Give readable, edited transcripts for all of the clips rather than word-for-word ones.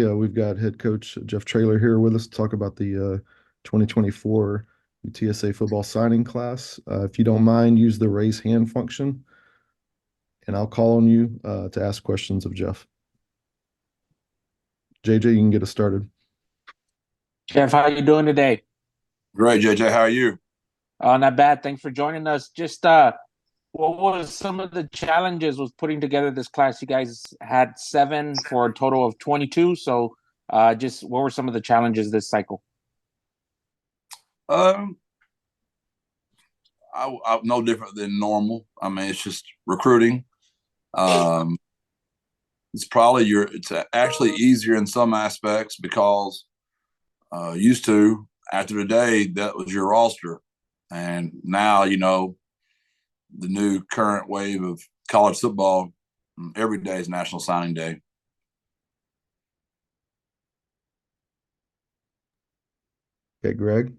Yeah, we've got head coach Jeff Traylor here with us to talk about the 2024 UTSA football signing class. If you don't mind, use the raise hand function, and I'll call on you to ask questions of Jeff. JJ, you can get us started. Jeff, how you doing today? Great, JJ. How are you? Not bad. Thanks for joining us. Just what was some of the challenges with putting together this class? You guys had 7 for a total of 22. So, just what were some of the challenges this cycle? Um, I'm no different than normal. I mean, it's just recruiting. Um, it's actually easier in some aspects because used to after the day that was your roster, and now the new current wave of college football. Every day is National Signing Day. Okay, Greg.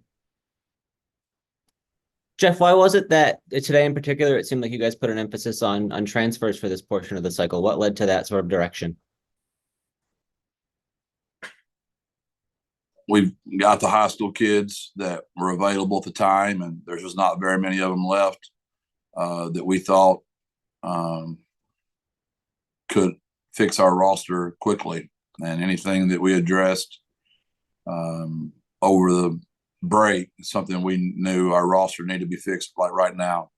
Jeff, why was it that today in particular, it seemed like you guys put an emphasis on transfers for this portion of the cycle? What led to that sort of direction? We've got the high school kids that were available at the time, and there's just not very many of them left that we thought could fix our roster quickly. And anything that we addressed over the break is something we knew our roster needed to be fixed like right now.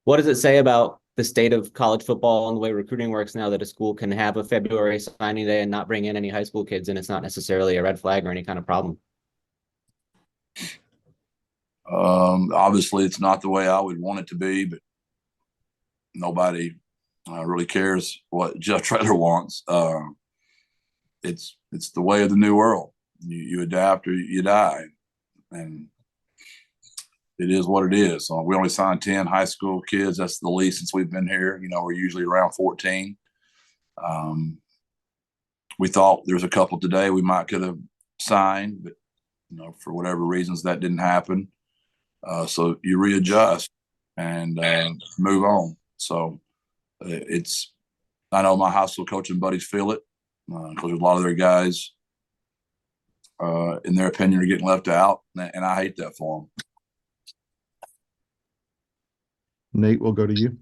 What does it say about the state of college football and the way recruiting works now that a school can have a February signing day and not bring in any high school kids, and it's not necessarily a red flag or any kind of problem? Obviously, it's not the way I would want it to be, but nobody really cares what Jeff Traylor wants. It's the way of the new world. You adapt or you die, and it is what it is. So we only signed 10 high school kids. That's the least since we've been here. We're usually around 14. We thought there's a couple today we might could have signed, but for whatever reasons that didn't happen. So you readjust and move on. So I know my high school coaching buddies feel it because a lot of their guys, in their opinion, are getting left out, and I hate that for them. Nate, we'll go to you.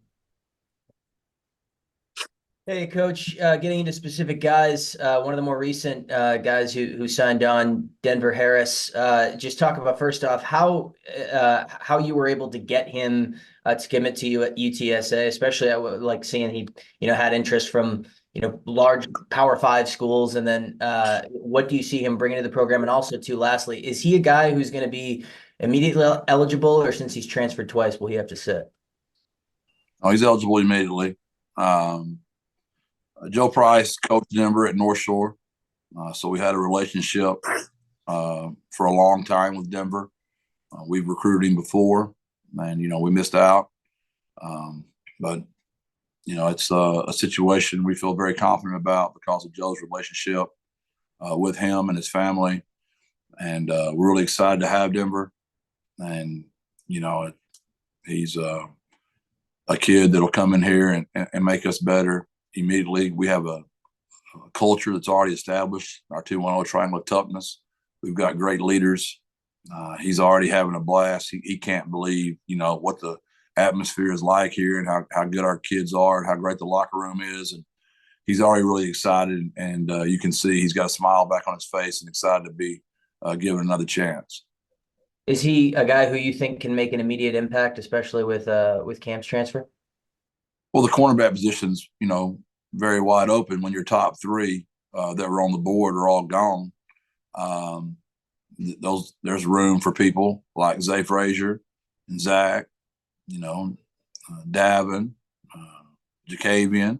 Hey, Coach. Getting into specific guys, one of the more recent guys who signed on, Denver Harris. Just talk about first off how you were able to get him to commit to you at UTSA, especially I like seeing he had interest from large Power Five schools, and then what do you see him bringing to the program? And also, too, lastly, is he a guy who's going to be immediately eligible, or since he's transferred twice, will he have to sit? Oh, he's eligible immediately. Joe Price coached Denver at North Shore, so we had a relationship for a long time with Denver. We've recruited him before, and we missed out. But it's a situation we feel very confident about because of Joe's relationship with him and his family, and we're really excited to have Denver. And he's a kid that'll come in here and make us better immediately. We have a culture that's already established, our 2-1-0 triangle of toughness. We've got great leaders. He's already having a blast. He can't believe, what the atmosphere is like here and how good our kids are and how great the locker room is. And he's already really excited. And you can see he's got a smile back on his face and excited to be given another chance. Is he a guy who you think can make an immediate impact, especially with Cam's transfer? Well, the cornerback position's, very wide open when your top 3 that were on the board are all gone. There's room for people like Zay Frazier and Zach, Davin, Jacavian.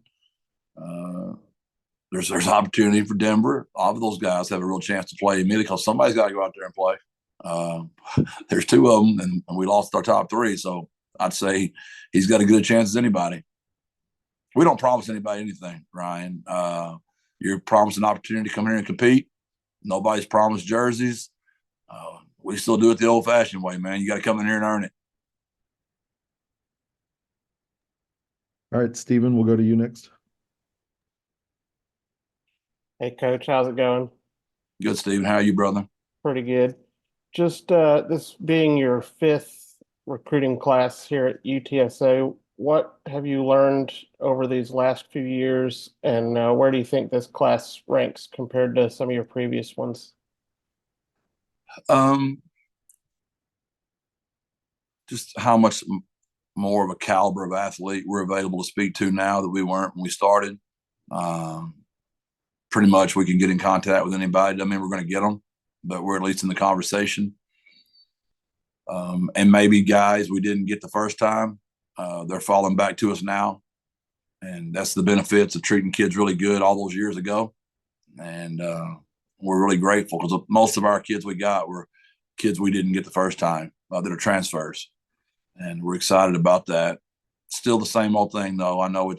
There's opportunity for Denver. All of those guys have a real chance to play immediately because somebody's got to go out there and play. There's 2 of them, and we lost our top 3. So I'd say he's got as good a chance as anybody. We don't promise anybody anything, Ryan. You're promised an opportunity to come here and compete. Nobody's promised jerseys. We still do it the old-fashioned way, man. You got to come in here and earn it. All right, Steven, we'll go to you next. Hey, Coach, how's it going? Good, Steven. How are you, brother? Pretty good. Just this being your fifth recruiting class here at UTSA, what have you learned over these last few years, and where do you think this class ranks compared to some of your previous ones? Um, just how much more of a caliber of athlete we're available to speak to now that we weren't when we started. Um, Pretty much we can get in contact with anybody. I mean, we're going to get them, but we're at least in the conversation. And maybe guys we didn't get the first time, they're falling back to us now. And that's the benefits of treating kids really good all those years ago. And we're really grateful because most of our kids we got were kids we didn't get the first time that are transfers. And we're excited about that. Still the same old thing, though. I know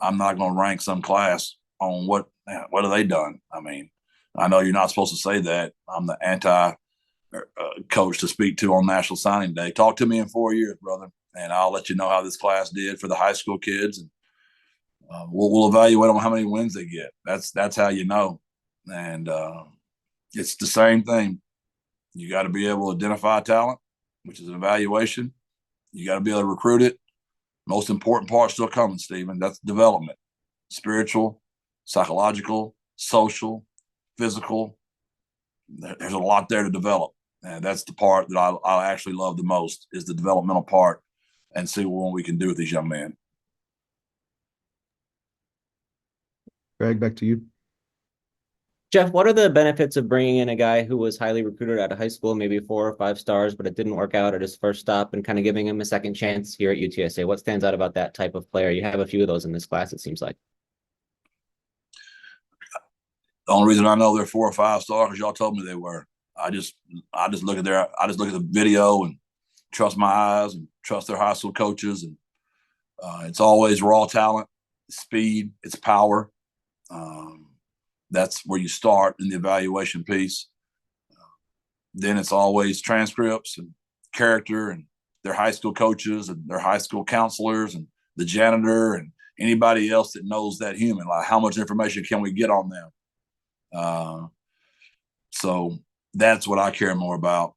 I'm not going to rank some class on what have they done. I mean, I know you're not supposed to say that. I'm the anti coach to speak to on National Signing Day. Talk to me in 4 years, brother, and I'll let you know how this class did for the high school kids, and we'll evaluate on how many wins they get. That's how you know, and it's the same thing. You got to be able to identify talent, which is an evaluation. You got to be able to recruit it. Most important part still coming, Stephen. That's development, spiritual, psychological, social, physical. There's a lot there to develop. And that's the part that I actually love the most is the developmental part and see what we can do with these young men. Greg, back to you. Jeff, what are the benefits of bringing in a guy who was highly recruited out of high school, maybe 4 or 5 stars, but it didn't work out at his first stop, and kind of giving him a second chance here at UTSA? What stands out about that type of player? You have a few of those in this class, it seems like. The only reason I know they're 4 or 5 stars because y'all told me they were. I just look at the video and trust my eyes and trust their high school coaches, and it's always raw talent, speed, it's power. That's where you start in the evaluation piece. Then it's always transcripts and character and their high school coaches and their high school counselors and the janitor and anybody else that knows that human. Like, how much information can we get on them? So that's what I care more about.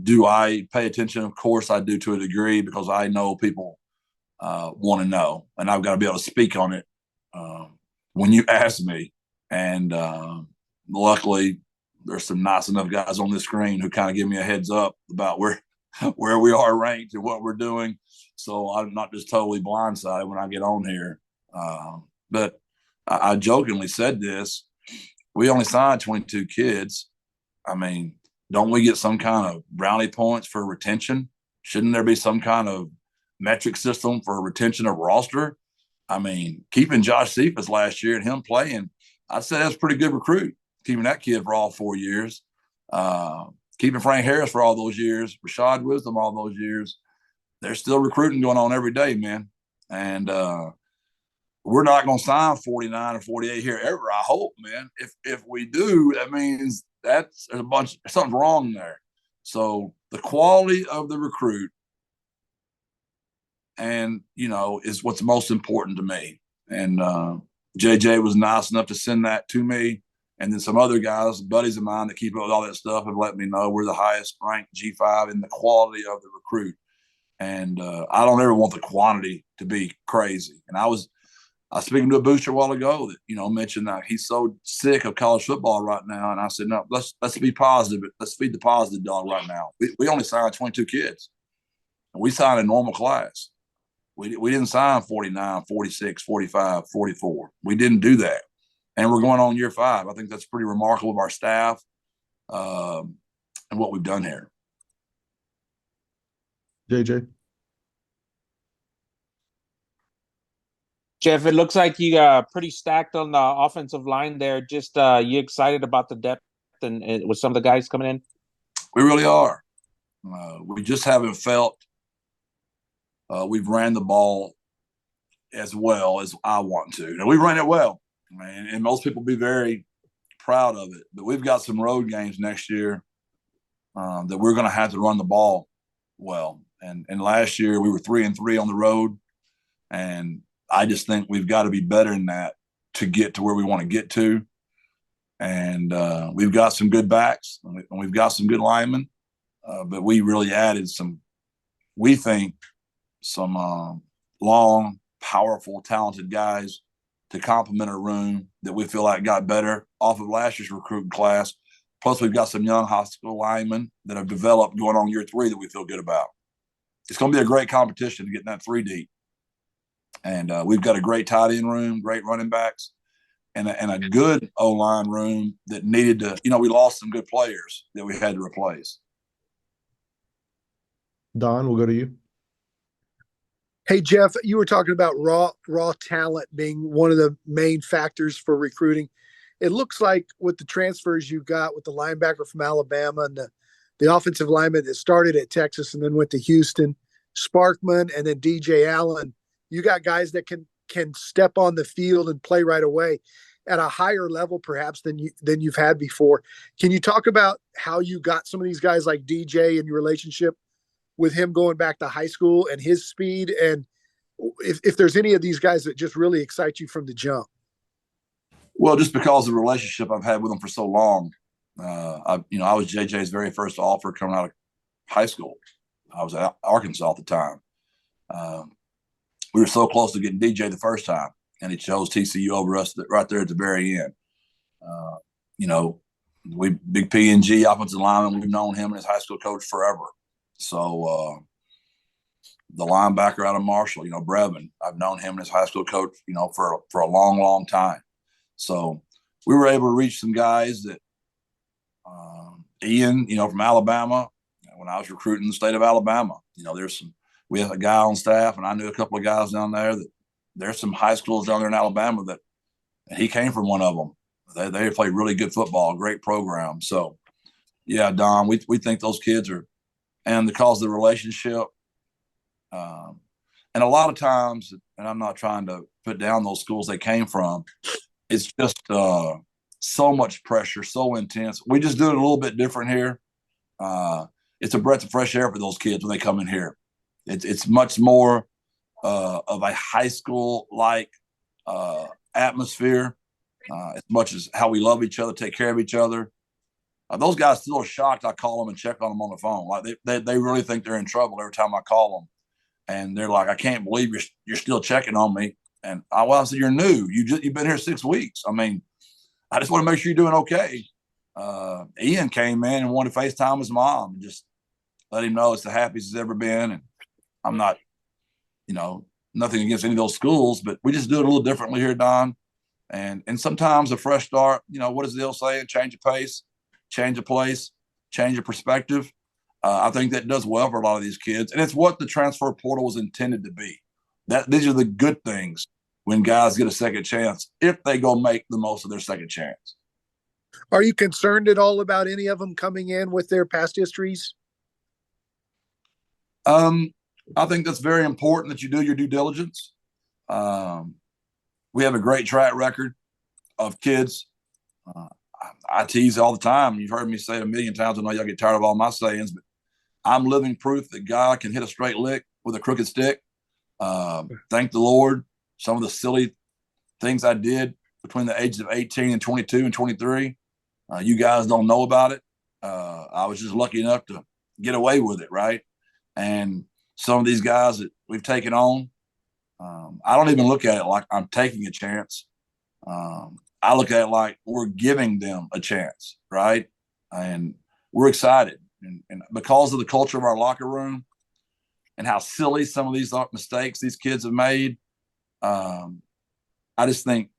Do I pay attention? Of course I do, to a degree, because I know people want to know, and I've got to be able to speak on it when you ask me. And luckily, there's some nice enough guys on the screen who kind of give me a heads up about where we are ranked and what we're doing. So I'm not just totally blindsided when I get on here. But I jokingly said this. We only signed 22 kids. I mean, don't we get some kind of brownie points for retention? Shouldn't there be some kind of metric system for retention of roster? I mean, keeping Josh Cephas last year and him playing, I'd say that's a pretty good recruit, keeping that kid for all 4 years. Keeping Frank Harris for all those years, Rashad Wisdom all those years. There's still recruiting going on every day, man. And we're not going to sign 49 or 48 here ever, I hope, man. If we do, that means there's something's wrong there. So the quality of the recruit and, is what's most important to me. And JJ was nice enough to send that to me. And then some other guys, buddies of mine that keep up with all that stuff, have let me know we're the highest ranked G5 in the quality of the recruit. And I don't ever want the quantity to be crazy. And I was speaking to a booster a while ago that, mentioned that he's so sick of college football right now. And I said, no, let's be positive. Let's feed the positive dog right now. We only signed 22 kids. And we signed a normal class. We didn't sign 49, 46, 45, 44. We didn't do that. And we're going on year 5. I think that's pretty remarkable of our staff and what we've done here. JJ. Jeff, it looks like you got pretty stacked on the offensive line there. Just you excited about the depth and with some of the guys coming in? We really are. We just haven't felt we've ran the ball as well as I want to. And we ran it well, and most people be very proud of it. But we've got some road games next year that we're going to have to run the ball well. And last year we were 3-3 on the road, and I just think we've got to be better than that to get to where we want to get to. And we've got some good backs, and we've got some good linemen, but we really added some, we think, some long, powerful, talented guys to complement a room that we feel like got better off of last year's recruiting class. Plus, we've got some young high school linemen that have developed going on year 3 that we feel good about. It's going to be a great competition to get in that 3 deep. And we've got a great tight end room, great running backs, and a good O-line room that needed to, we lost some good players that we had to replace. Don, we'll go to you. Hey, Jeff, you were talking about raw talent being one of the main factors for recruiting. It looks like with the transfers you got with the linebacker from Alabama and the offensive lineman that started at Texas and then went to Houston, Sparkman, and then DJ Allen, you got guys that can step on the field and play right away at a higher level perhaps than you've had before. Can you talk about how you got some of these guys like DJ and your relationship with him going back to high school and his speed, and if there's any of these guys that just really excite you from the jump? Well, just because of the relationship I've had with him for so long. I was JJ's very first offer coming out of high school. I was at Arkansas at the time. We were so close to getting DJ the first time, and he chose TCU over us right there at the very end. We big P&G offensive lineman. We've known him and his high school coach forever. So the linebacker out of Marshall, Brevin, I've known him and his high school coach, for a long, long time. So we were able to reach some guys that Ian, from Alabama, when I was recruiting the state of Alabama, we had a guy on staff, and I knew a couple of guys down there that there's some high schools down there in Alabama and he came from one of them. They play really good football, great program. So yeah, Don, we think those kids are, and because of the relationship, and a lot of times, and I'm not trying to put down those schools they came from, it's just so much pressure, so intense. We just do it a little bit different here. It's a breath of fresh air for those kids when they come in here. It's much more of a high school like atmosphere, as much as how we love each other, take care of each other. Those guys still are shocked I call them and check on them on the phone. Like they really think they're in trouble every time I call them, and they're like, "I can't believe you're still checking on me." And I said, "You're new. You've been here 6 weeks. I mean, I just want to make sure you're doing okay." Ian came in and wanted to FaceTime his mom and just let him know it's the happiest he's ever been. And I'm not, nothing against any of those schools, but we just do it a little differently here, Don. And sometimes a fresh start, what does the old saying? Change of pace, change of place, change of perspective. I think that does well for a lot of these kids. And it's what the transfer portal was intended to be. These are the good things when guys get a second chance, if they go make the most of their second chance. Are you concerned at all about any of them coming in with their past histories? I think that's very important that you do your due diligence. We have a great track record of kids. I tease all the time. You've heard me say it a million times. I know y'all get tired of all my sayings, but I'm living proof that God can hit a straight lick with a crooked stick. Thank the Lord. Some of the silly things I did between the ages of 18 and 22 and 23, you guys don't know about it. I was just lucky enough to get away with it, right? And some of these guys that we've taken on, I don't even look at it like I'm taking a chance. I look at it like we're giving them a chance, right? And we're excited. And because of the culture of our locker room and how silly some of these mistakes these kids have made, I just think,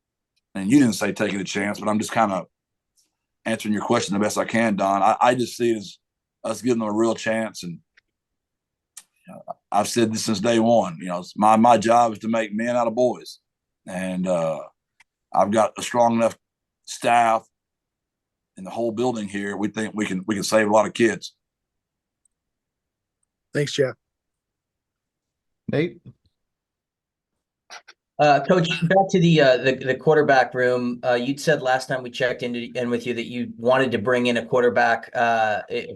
and you didn't say taking a chance, but I'm just kind of answering your question the best I can, Don. I just see it as us giving them a real chance. And I've said this since day one. My job is to make men out of boys. And I've got a strong enough staff in the whole building here. We think we can save a lot of kids. Thanks, Jeff. Nate? Coach, back to the quarterback room. You'd said last time we checked in with you that you wanted to bring in a quarterback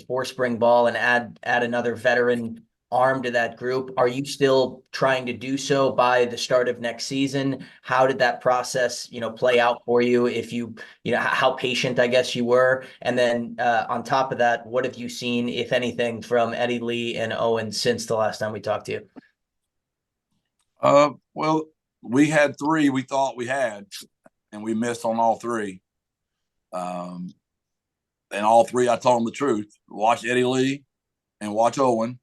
for spring ball and add another veteran arm to that group. Are you still trying to do so by the start of next season? How did that process, play out for you? If how patient, I guess, you were, and then on top of that, what have you seen, if anything, from Eddie Lee and Owen since the last time we talked to you? Well, we had three we thought we had, and we missed on all three. And all three, I told them the truth. Watch Eddie Lee and watch Owen.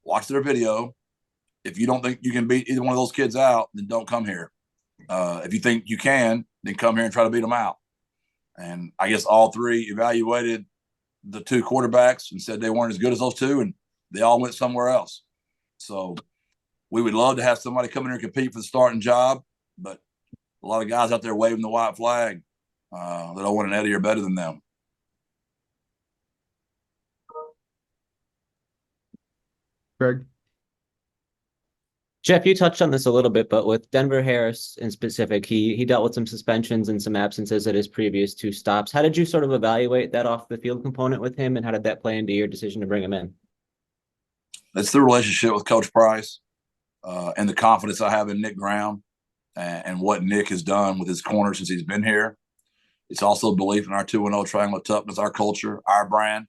Watch their video. If you don't think you can beat either one of those kids out, then don't come here. If you think you can, then come here and try to beat them out. And I guess all three evaluated the two quarterbacks and said they weren't as good as those two, and they all went somewhere else. So we would love to have somebody come in here and compete for the starting job, but a lot of guys out there waving the white flag that Owen and Eddie are better than them. Greg? Jeff, you touched on this a little bit, but with Denver Harris in specific, he dealt with some suspensions and some absences at his previous two stops. How did you sort of evaluate that off the field component with him, and how did that play into your decision to bring him in? It's the relationship with Coach Price and the confidence I have in Nick Graham and what Nick has done with his corner since he's been here. It's also belief in our 2-0 triangle toughness, our culture, our brand.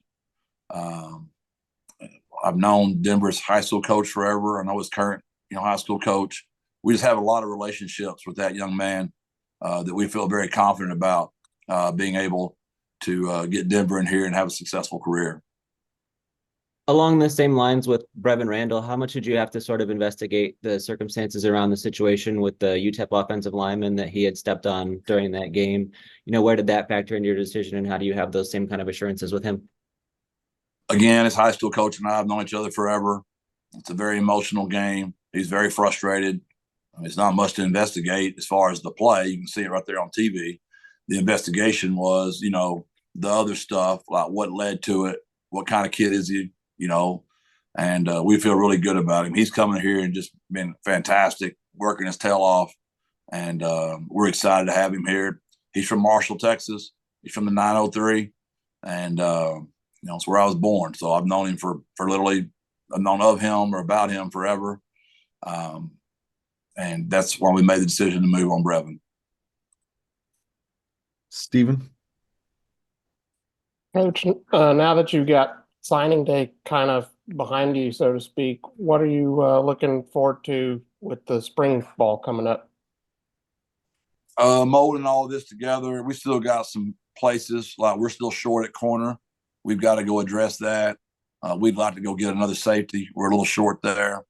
I've known Denver's high school coach forever. I know his current high school coach. We just have a lot of relationships with that young man that we feel very confident about being able to get Denver in here and have a successful career. Along the same lines with Brevin Randall, how much did you have to sort of investigate the circumstances around the situation with the UTEP offensive lineman that he had stepped on during that game? Where did that factor into your decision, and how do you have those same kind of assurances with him? Again, his high school coach and I have known each other forever. It's a very emotional game. He's very frustrated. It's not much to investigate as far as the play. You can see it right there on TV. The investigation was, the other stuff, like what led to it, what kind of kid is he, and we feel really good about him. He's coming here and just been fantastic, working his tail off, and we're excited to have him here. He's from Marshall, Texas. He's from the 903, and it's where I was born. So I've known him for literally, I've known of him or about him forever. And that's why we made the decision to move on Brevin. Stephen? Coach, now that you've got signing day kind of behind you, so to speak, what are you looking forward to with the spring ball coming up? Molding all of this together. We still got some places, like we're still short at corner. We've got to go address that. We'd like to go get another safety. We're a little short there.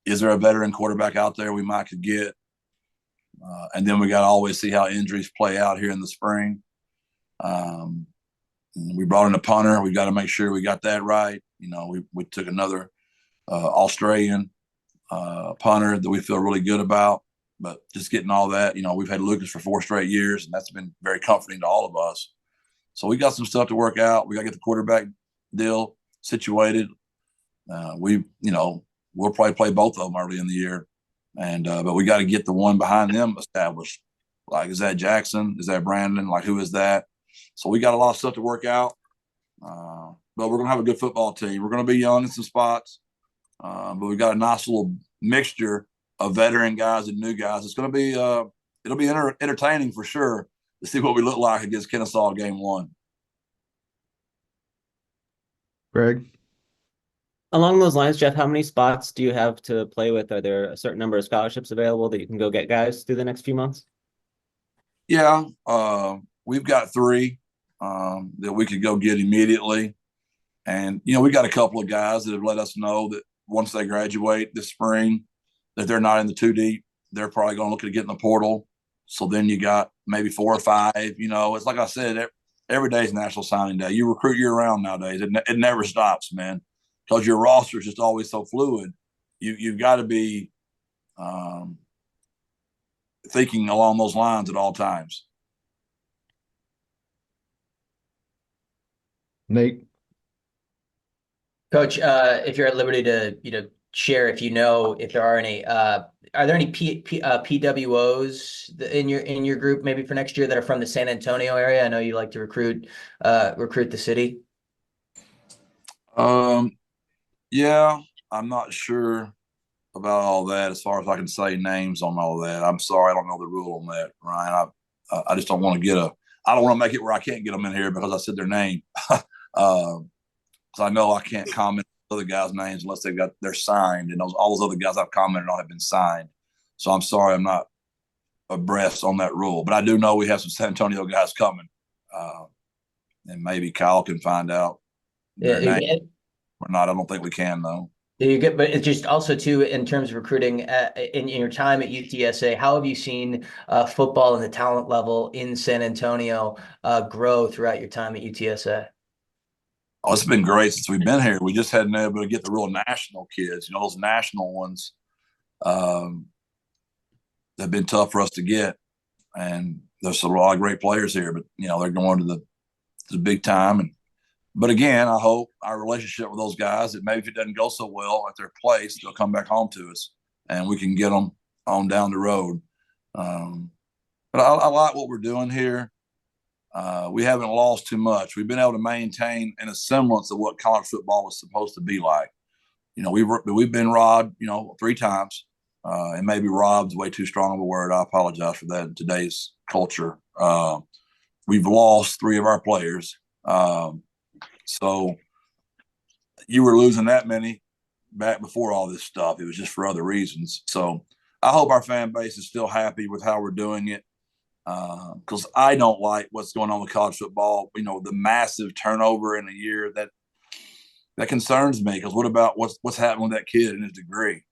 Is there a veteran quarterback out there we might could get? And then we got to always see how injuries play out here in the spring. We brought in a punter. We've got to make sure we got that right. We took another Australian punter that we feel really good about. But just getting all that, we've had Lucas for 4 straight years, and that's been very comforting to all of us. So we got some stuff to work out. We got to get the quarterback deal situated. We'll probably play both of them early in the year, but we got to get the one behind them established. Like, is that Jackson? Is that Brandon? Like, who is that? So we got a lot of stuff to work out. But we're gonna have a good football team. We're gonna be young in some spots, but we got a nice little mixture of veteran guys and new guys. It's gonna be it'll be entertaining for sure to see what we look like against Kennesaw game 1. Greg? Along those lines, Jeff, how many spots do you have to play with? Are there a certain number of scholarships available that you can go get guys through the next few months? Yeah, we've got 3 that we could go get immediately. And, we got a couple of guys that have let us know that once they graduate this spring, that they're not in the 2 deep, they're probably going to look at getting the portal. So then you got maybe 4 or 5. It's like I said, every day is National Signing Day. You recruit year-round nowadays. It never stops, man, because your roster is just always so fluid. You've got to be thinking along those lines at all times. Nate? Coach, if you're at liberty to share, if if there are there any PWOs in your group maybe for next year that are from the San Antonio area? I know you like to recruit the city. Yeah, I'm not sure about all that as far as I can say names on all that. I'm sorry, I don't know the rule on that, Ryan. I just don't want to I don't want to make it where I can't get them in here because I said their name. Because I know I can't comment on other guys' names unless they're signed, and all those other guys I've commented on have been signed. So I'm sorry, I'm not abreast on that rule, but I do know we have some San Antonio guys coming, and maybe Kyle can find out their name or not. I don't think we can though. You get, but it's just also too in terms of recruiting in your time at UTSA. How have you seen football and the talent level in San Antonio grow throughout your time at UTSA? Oh, it's been great since we've been here. We just hadn't been able to get the real national kids. Those national ones have been tough for us to get. And there's a lot of great players here, but they're going to the big time. But again, I hope our relationship with those guys, that maybe if it doesn't go so well at their place, they'll come back home to us and we can get them on down the road. But I like what we're doing here. We haven't lost too much. We've been able to maintain a semblance of what college football was supposed to be like. We've been robbed, 3 times. And maybe robbed's way too strong of a word. I apologize for that in today's culture. We've lost 3 of our players. So you were losing that many back before all this stuff. It was just for other reasons. So I hope our fan base is still happy with how we're doing it. Because I don't like what's going on with college football. The massive turnover in a year that concerns me. Because what about what's happening with that kid and his degree?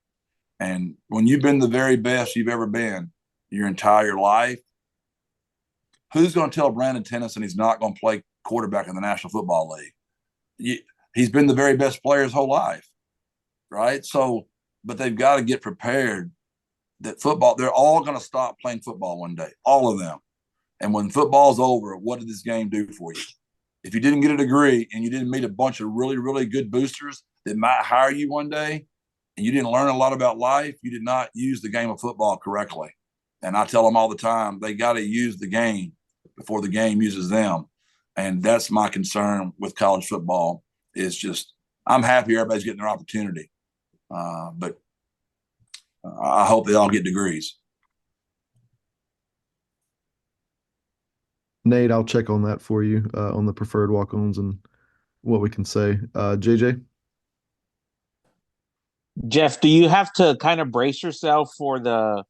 And when you've been the very best you've ever been your entire life, who's going to tell Brandon Tennyson he's not going to play quarterback in the National Football League? He's been the very best player his whole life, right? So, but they've got to get prepared that football, they're all going to stop playing football one day, all of them. And when football's over, what did this game do for you? If you didn't get a degree and you didn't meet a bunch of really, really good boosters that might hire you one day, and you didn't learn a lot about life, you did not use the game of football correctly. And I tell them all the time, they got to use the game before the game uses them. And that's my concern with college football is just, I'm happy everybody's getting their opportunity. But I hope they all get degrees. Nate, I'll check on that for you on the preferred walk-ons and what we can say. JJ? Jeff, do you have to kind of brace yourself for the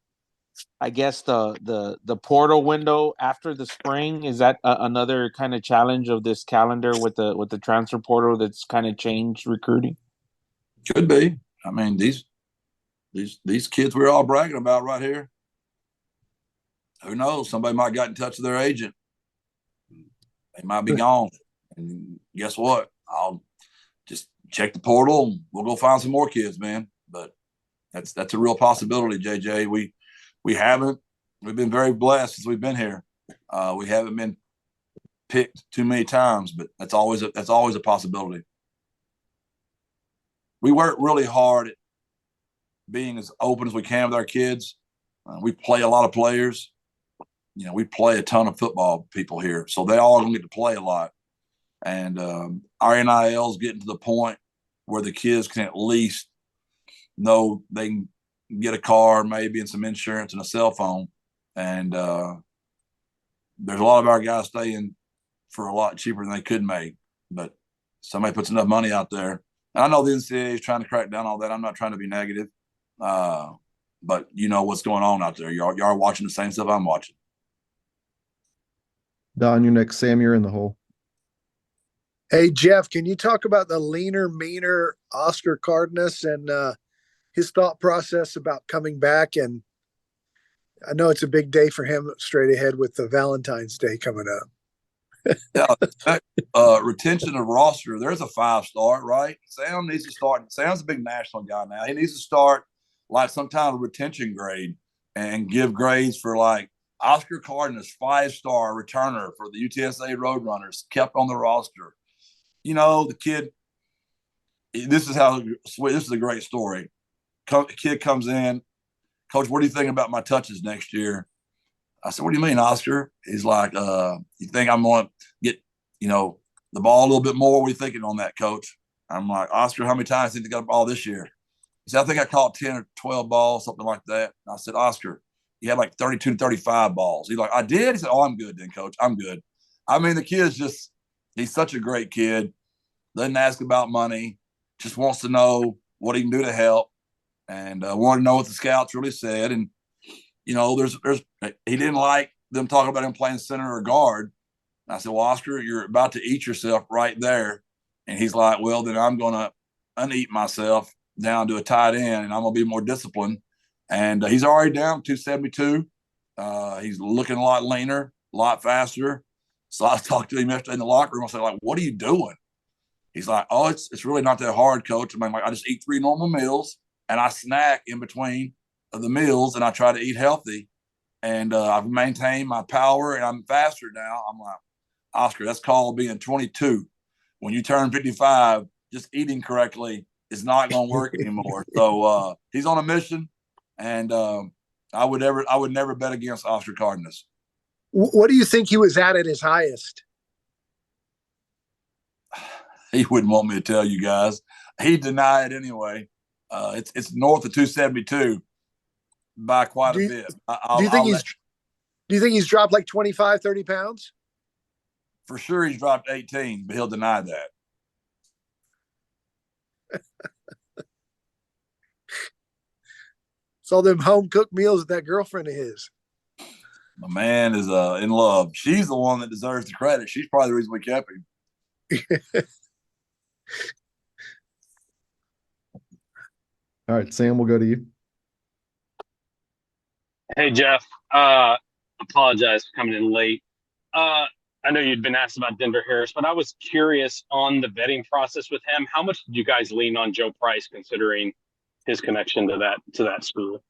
portal window after the spring? Is that another kind of challenge of this calendar with the transfer portal that's kind of changed recruiting? Could be. I mean, these kids we're all bragging about right here. Who knows? Somebody might got in touch with their agent. They might be gone. And guess what? I'll just check the portal and we'll go find some more kids, man. But that's a real possibility, JJ. We've been very blessed since we've been here. We haven't been picked too many times, but that's always a possibility. We work really hard at being as open as we can with our kids. We play a lot of players. We play a ton of football people here, so they all gonna get to play a lot. And our NIL is getting to the point where the kids can at least know they can get a car, maybe, and some insurance and a cell phone. And there's a lot of our guys staying for a lot cheaper than they could make. But somebody puts enough money out there. And I know the NCAA is trying to crack down on all that. I'm not trying to be negative. But you know what's going on out there. Y'all are watching the same stuff I'm watching. Don, you're next. Sam, you're in the hole. Hey, Jeff, can you talk about the leaner, meaner Oscar Cardinas and his thought process about coming back? And I know it's a big day for him straight ahead with the Valentine's Day coming up. Yeah, retention of roster. There's a 5-star, right? Sam needs to start. Sam's a big national guy now. He needs to start like some kind of retention grade and give grades for like Oscar Cardinas, 5-star returner for the UTSA Roadrunners, kept on the roster. The kid. This is a great story. Kid comes in, Coach, what do you think about my touches next year? I said, what do you mean, Oscar? He's like, you think I'm going to get, the ball a little bit more? What are you thinking on that, Coach? I'm like, Oscar, how many times did you get a ball this year? He said, I think I caught 10 or 12 balls, something like that. And I said, Oscar, you had like 32 to 35 balls. He's like, I did? He said, oh, I'm good then, coach. I'm good. I mean, the kid's just, he's such a great kid. Doesn't ask about money, just wants to know what he can do to help. And wanted to know what the scouts really said. And, you know, he didn't like them talking about him playing center or guard. And I said, well, Oscar, you're about to eat yourself right there. And he's like, well, then I'm going to uneat myself down to a tight end, and I'm going to be more disciplined. And he's already down 272. He's looking a lot leaner, a lot faster. So I talked to him yesterday in the locker room. I said, like, what are you doing? He's like, oh, it's really not that hard, coach. I mean, like, I just eat 3 normal meals, and I snack in between the meals, and I try to eat healthy. And I've maintained my power, and I'm faster now. I'm like, Oscar, that's called being 22. When you turn 55, just eating correctly is not going to work anymore. So he's on a mission, and I would never bet against Oscar Cardinas. What do you think he was at his highest? He wouldn't want me to tell you guys. He denied it anyway. It's north of 272 by quite a bit. Do you think he's dropped like 25, 30 pounds? For sure he's dropped 18, but he'll deny that. It's all them home cooked meals with that girlfriend of his. My man is in love. She's the one that deserves the credit. She's probably the reason we kept him. All right, Sam, we'll go to you. Hey, Jeff. Apologize for coming in late. I know you'd been asked about Denver Harris, but I was curious on the vetting process with him. How much did you guys lean on Joe Price, considering his connection to that school?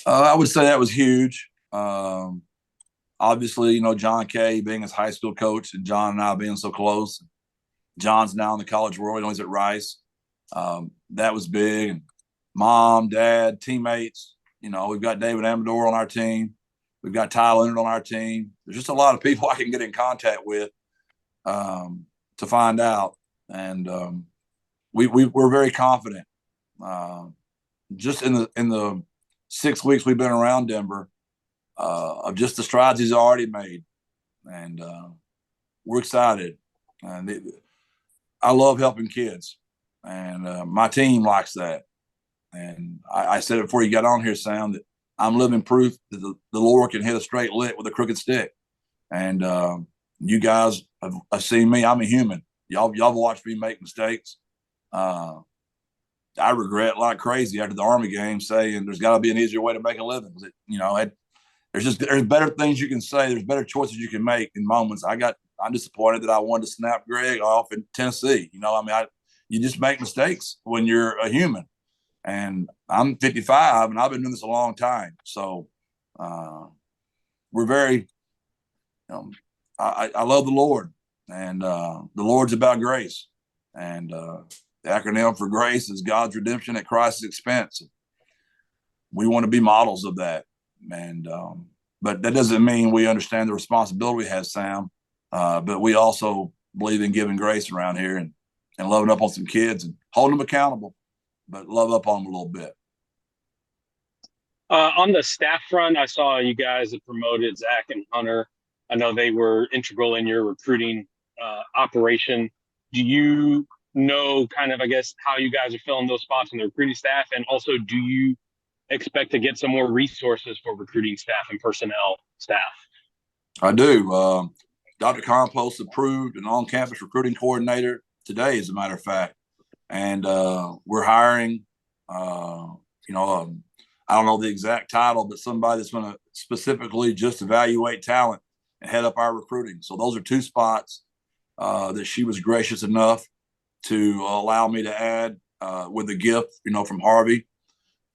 I would say that was huge. Obviously, you know, John Kay being his high school coach, and John and I being so close. John's now in the college world. He's at Rice. That was big. And Mom, Dad, teammates. You know, we've got David Amador on our team. We've got Ty Leonard on our team. There's just a lot of people I can get in contact with to find out. And we're very confident. Just in the 6 weeks we've been around Denver, of just the strides he's already made. And we're excited. And I love helping kids. And my team likes that. And I said it before you got on here, Sam, that I'm living proof that the Lord can hit a straight lick with a crooked stick. And you guys have seen me. I'm a human. Y'all watched me make mistakes. I regret like crazy after the Army game saying there's got to be an easier way to make a living. You know, there's better things you can say. There's better choices you can make in moments. I'm disappointed that I wanted to snap Greg off in Tennessee. You know, I mean, you just make mistakes when you're a human. And I'm 55, and I've been doing this a long time. So we're very, I love the Lord, and the Lord's about grace. And the acronym for grace is God's redemption at Christ's expense. We want to be models of that. And but that doesn't mean we understand the responsibility we have, Sam. But we also believe in giving grace around here and loving up on some kids and holding them accountable, but love up on them a little bit. On the staff front, I saw you guys have promoted Zach and Hunter. I know they were integral in your recruiting operation. Do you know kind of, I guess, how you guys are filling those spots in the recruiting staff? And also, do you expect to get some more resources for recruiting staff and personnel staff? I do. Dr. Compost approved an on-campus recruiting coordinator today, as a matter of fact. And we're hiring, I don't know the exact title, but somebody that's going to specifically just evaluate talent and head up our recruiting. So those are 2 spots that she was gracious enough to allow me to add with a gift, from Harvey.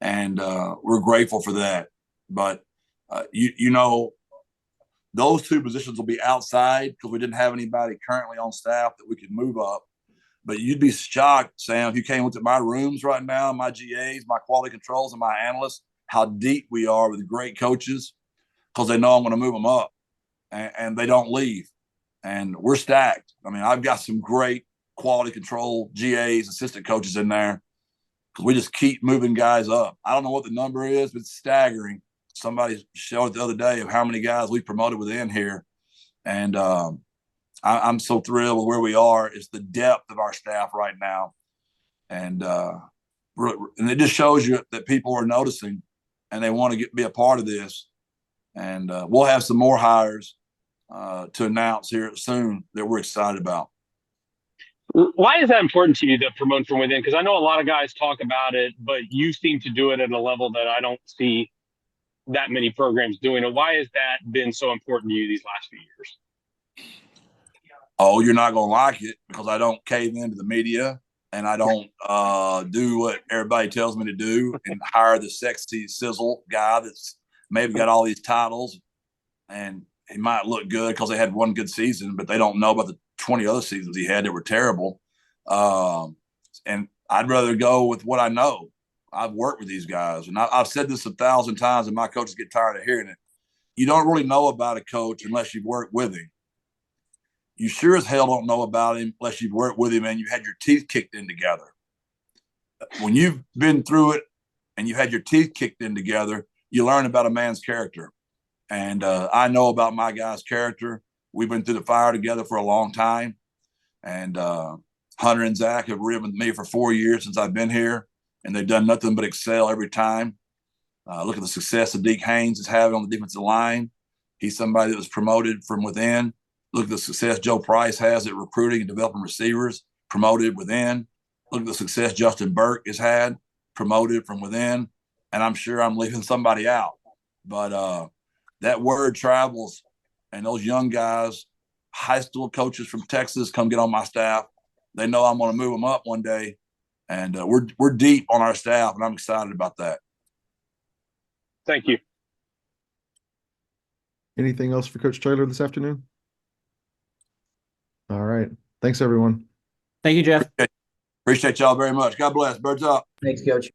And we're grateful for that. But, those 2 positions will be outside because we didn't have anybody currently on staff that we could move up. But you'd be shocked, Sam, if you came and looked at my rooms right now, my GAs, my quality controls, and my analysts, how deep we are with great coaches because they know I'm going to move them up and they don't leave. And we're stacked. I mean, I've got some great quality control GAs, assistant coaches in there, because we just keep moving guys up. I don't know what the number is, but it's staggering. Somebody showed it the other day of how many guys we promoted within here. And I'm so thrilled with where we are. It's the depth of our staff right now. And it just shows you that people are noticing and they want to be a part of this. And we'll have some more hires to announce here soon that we're excited about. Why is that important to you, to promote from within? Because I know a lot of guys talk about it, but you seem to do it at a level that I don't see that many programs doing it. Why has that been so important to you these last few years? Oh, you're not going to like it, because I don't cave into the media and I don't do what everybody tells me to do and hire the sexy sizzle guy that's maybe got all these titles, and he might look good because they had one good season, but they don't know about the 20 other seasons he had that were terrible. And I'd rather go with what I know. I've worked with these guys, and I've said this 1,000 times, and my coaches get tired of hearing it. You don't really know about a coach unless you've worked with him. You sure as hell don't know about him unless you've worked with him and you had your teeth kicked in together. When you've been through it and you had your teeth kicked in together, you learn about a man's character. And I know about my guy's character. We've been through the fire together for a long time. And Hunter and Zach have ridden with me for 4 years since I've been here, and they've done nothing but excel every time. Look at the success that Deke Haynes is having on the defensive line. He's somebody that was promoted from within. Look at the success Joe Price has at recruiting and developing receivers, promoted within. Look at the success Justin Burke has had, promoted from within. And I'm sure I'm leaving somebody out. But that word travels, and those young guys, high school coaches from Texas, come get on my staff. They know I'm going to move them up one day. And we're deep on our staff, and I'm excited about that. Thank you. Anything else for Coach Traylor this afternoon? All right. Thanks, everyone. Thank you, Jeff. Appreciate y'all very much. God bless. Birds up. Thanks, Coach.